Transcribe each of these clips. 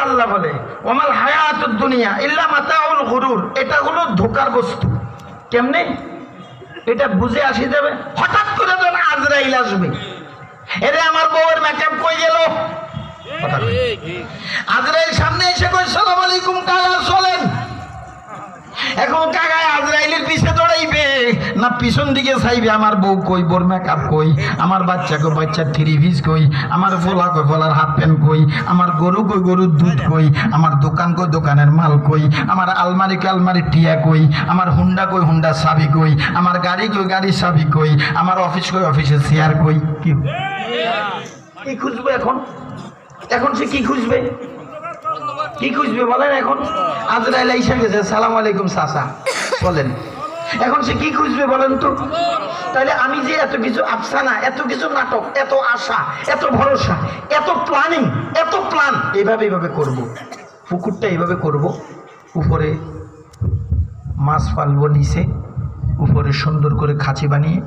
আল্লাহ বলে ওমাল হায়াতুদ দুনিয়া ইল্লা মাতাউল গুরুর, এটা হলো ধোঁকার বস্তু। কেমনে এটা বুঝে আসি যাবে? হঠাৎ করে যেন আজরাইল আসবে, এরে আমার বউয়ের মেকআপ কই গেল, আজরাইল সামনে এসে কই সালাম আলাইকুম কাকা চলেন। এখন কাকায় আজরাইলের পিছে দৌড়াইবে না পিছন দিকে চাইবে আমার বউ কই, বোর মেকআপ কই, আমার বাচ্চা কই, বাচ্চার থ্রি পিস কই, আমার ফোলা কই, ফোলার হাফ প্যান্ট কই, আমার গরু কই, গরুর দুধ কই, আমার দোকান কই, দোকানের মাল কই, আমার আলমারি কই, আলমারির টিয়া কই, আমার হুন্ডা কই, হুন্ডার চাবি কই, আমার গাড়ি কই, গাড়ির চাবি কই, আমার অফিস কই, অফিসের চেয়ার কই। কি খুঁজবে এখন? এখন সে কি খুঁজবে? কি খুঁজবে বলেন? এখন আজরাইল এসে গেছে, সালাম আলাইকুম চাচা বলেন, এখন সে কি খুঁজবে বলেন তো? তাহলে আমি যে এত কিছু আফসানা, এত কিছু নাটক, এত আশা, এত ভরসা, এত প্ল্যানিং, এত প্ল্যান এইভাবে করব, পুকুরটা এইভাবে করব, উপরে মাছ পালবো, নিচে উপরে সুন্দর করে খাঁচি বানিয়ে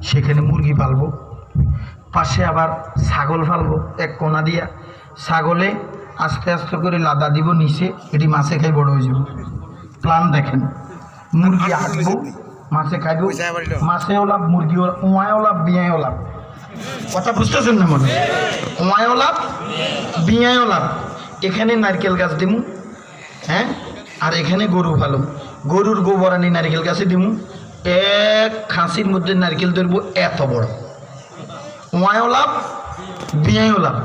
সেখানে মুরগি পালবো, পাশে আবার ছাগল পালবো এক কোনা দিয়া, ছাগলে আস্তে আস্তে করে লাদা দিব নিচে, এটি মাছে খাই বড় হয়ে যাব। প্ল্যান দেখেন, মুরগি আঁকবো, মাছে খাইব, মাছেও লাভ, মুরগিও, উমায়ও লাভ, বিয়ায়ও লাভ। কথা বুঝতেছেন না মনে? উমায়ও লাভ, বিয়ায়ও লাভ। এখানে নারকেল গাছ দিমু, হ্যাঁ, আর এখানে গরু ভালো, গরুর গোবর আনি নারকেল গাছে দিমু, এক খাঁচির মধ্যে নারকেল ধরবো এত বড়। উমায়ও লাভ, বিয়ায়ও লাভ।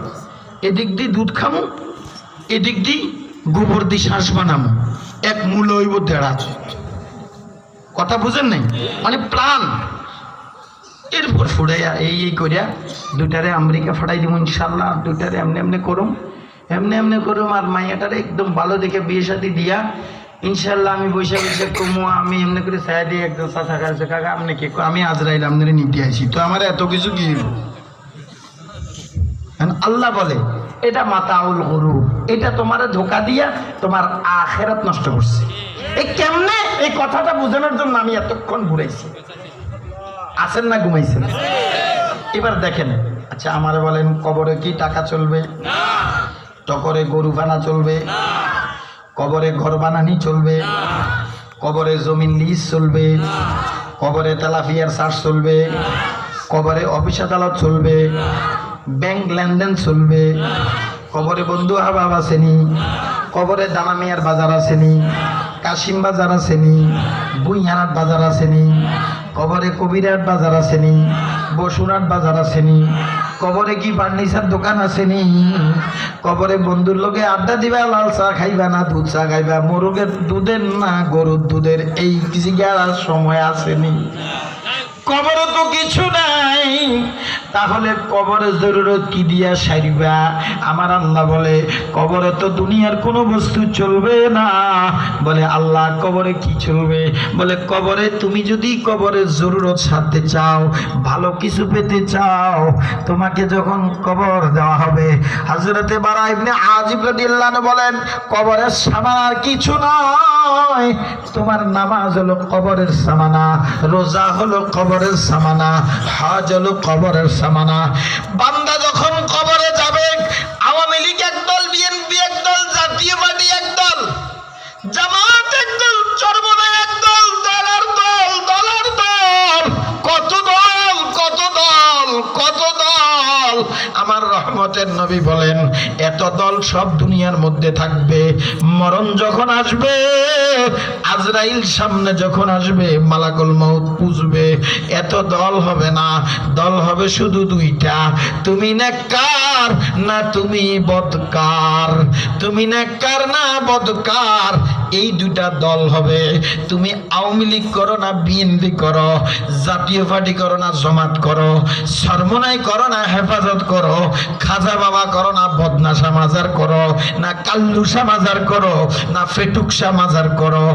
এদিক দিয়ে দুধ খামু, এদিক দিয়ে গোবর দিয়ে শ্বাস বানামো, এক মূল হইব দেড়া। কথা বুঝেন নাই? মানে প্ল্যান। এরপর ফুড়াইয়া এই করিয়া দুইটারে আমেরিকা ফাটাই দিব ইনশাল্লাহ, আর দুইটারে এমনি এমনি করুম, আর মাইয়াটারে একদম ভালো দেখে বিয়ে শাদী দিয়া ইনশাল্লাহ আমি বসে কমু, আমি এমনি করে ছায়া দিয়ে একদম চাচা কাছে, কাকা আপনি কি, আমি আজরাইল আপনারে নিতে আসি, তো আমার এত কিছু কি? আল্লাহ বলে এটা মাতাউল গুরুর, এটা তোমার ধোকা দিয়া তোমার আখিরাত নষ্ট করছে। এই কেমনে? এই কথাটা বোঝানোর জন্য আমি এতক্ষণ ঘুরাইছি। আছেন না ঘুমাইছেন? এবার দেখেন, আচ্ছা আমারে বলেন, কবরে কি টাকা চলবে? টকরে গরু বানা চলবে? কবরে ঘর বানানি চলবে? কবরে জমিন লিজ চলবে? কবরে তেলাপিয়ার চাষ চলবে? কবরে অফিস আদালত চলবে? ব্যাংক লেনদেন চলবে? কবরে বন্ধু আহবাব আসেনি? কবরে দানা মিয়ার বাজার আসেনি? কাশিম বাজার আসেনি? বুইহানাট বাজার আসেনি? কবরে কবিরাট বাজার আসেনি? বসুরাট বাজার আসেনি? কবরে কি ফার্নিচার দোকান আসেনি? কবরে বন্ধুর লোকে আড্ডা দিবা, লাল চা খাইবা না দুধ চা খাইবা, মোরগের দুধের না গরুর দুধের, এই জিজ্ঞাসার সময় আসেনি? কবরে তো কিছু নাই, তাহলে কবরে জরুরত কি দিয়া সারিবা? আমার আল্লাহ বলে কবরে তো দুনিয়ার কোনো বস্তু চলবে না। বলে আল্লাহ কবরে কি চলবে? বলে কবরে তুমি যদি কবরের জরুরত সারতে চাও, ভালো কিছু পেতে চাও, তোমাকে যখন কবর দেওয়া হবে, হযরতে বারা ইবনে আযিব রাদিয়াল্লাহু আনহু বলেন কবরের সামান আর কিছু নয়, তোমার নামাজ হলো কবরের সামানা, রোজা হলো কবরের সামানা, হজ হলো কবরের সামানা। বান্দা যখন কবরে যাবে, আওয়ামী লীগ একদল, বিএনপি একদল, জাতীয় পার্টি একদল, জামাত একদল, চরমনাই একদল, দলার দল, দলার দল, কত দল, কত দল, কত দল। আমার রহমতের নবী বলেন এত দল সব দুনিয়ার মধ্যে থাকবে, মরণ যখন আসবে, আজরাইল সামনে যখন আসবে, মালাকুল মউত পুষবে, এত দল হবে না, দল হবে শুধু দুইটা, তুমি নেককার না তুমি বদকার, তুমি নেককার না বদকার, এই দুইটা দল হবে। তুমি আওয়ামী লীগ করো না বিএনপি করো, জাতীয় পার্টি করো না জামাত করো, চরমনাই করো না হেফাজত করো, খাজা বাবা করো না বদনাশা মাজার করো, না কাল্লুসা মাজার করো, না ফেটুকসা মাজার করো,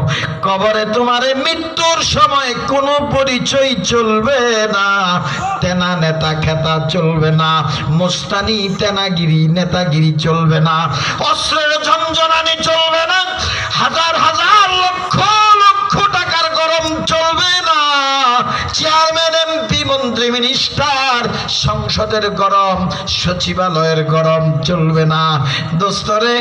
কবরে তোমারে মৃত্যুর সময় কোনো পরিচয় চলবে না, তেনা নেতা খেতা চলবে না, মোস্তানি তেনাগিরি নেতাগিরি চলবে না, অস্ত্রের ঝঞ্ঝনানি চলবে না, হাজার হাজার লক্ষ লক্ষ টাকার গরম চলবে না, চেয়ারম্যান এমপি মন্ত্রী মিনিস্টার সংসদের গরম সচিবালয়ের গরম চলবে না। দোস্তরে